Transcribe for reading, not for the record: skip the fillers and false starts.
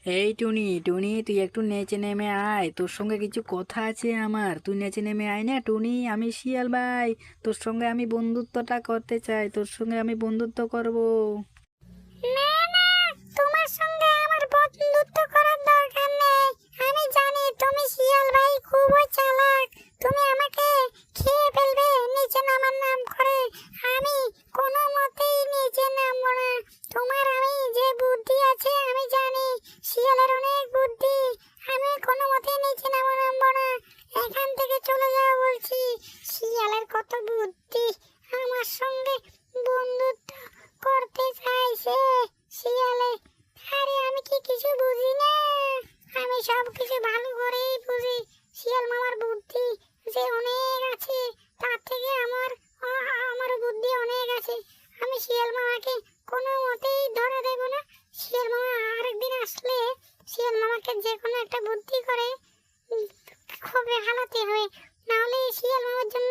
এই টুনি টুনি, তুই একটু নেচে নেমে আয়, তোর সঙ্গে কিছু কথা আছে আমার। তুই নেচে নেমে আয় না টুনি। আমি শিয়াল ভাই, তোর সঙ্গে আমি বন্ধুত্বটা করতে চাই, তোর সঙ্গে আমি বন্ধুত্ব করব। না না, তোমার সঙ্গে আমার বন্ধুত্ব করার দরকার নেই। আমি জানি তুমি শিয়াল ভাই খুবই চালাক। তুমি আমাকে খেয়ে ফেলবে নিচে নামার নাম করে। আমি কোনো মতেই নিচে নামবো না। তোমার আমি যে বুদ্ধি আছে আমি জানি, শিয়ালের অনেক বুদ্ধি। আমি কোনো মতেই নিচে নামবো না। এখান থেকে চলে যাও বলছি। শিয়ালের কত বুদ্ধি, আমার সঙ্গে বন্ধুত্ব করতে চাইছে শিয়ালে। আরে আমি কি কিছু বুঝি না? আমি সব কিছু ভালো করেই বুঝি। শিয়াল মামার বুদ্ধি যে অনেক আছে, তার থেকে আমার বুদ্ধি অনেক আছে। আমি শিয়াল মামাকে কোনো মতেই ধরা দেব না। শিয়াল মামা আরেকদিন আসলে শিয়াল মামাকে যে কোনো একটা বুদ্ধি করে খবরে হালাতে হবে, নাহলে শিয়াল মামার জন্য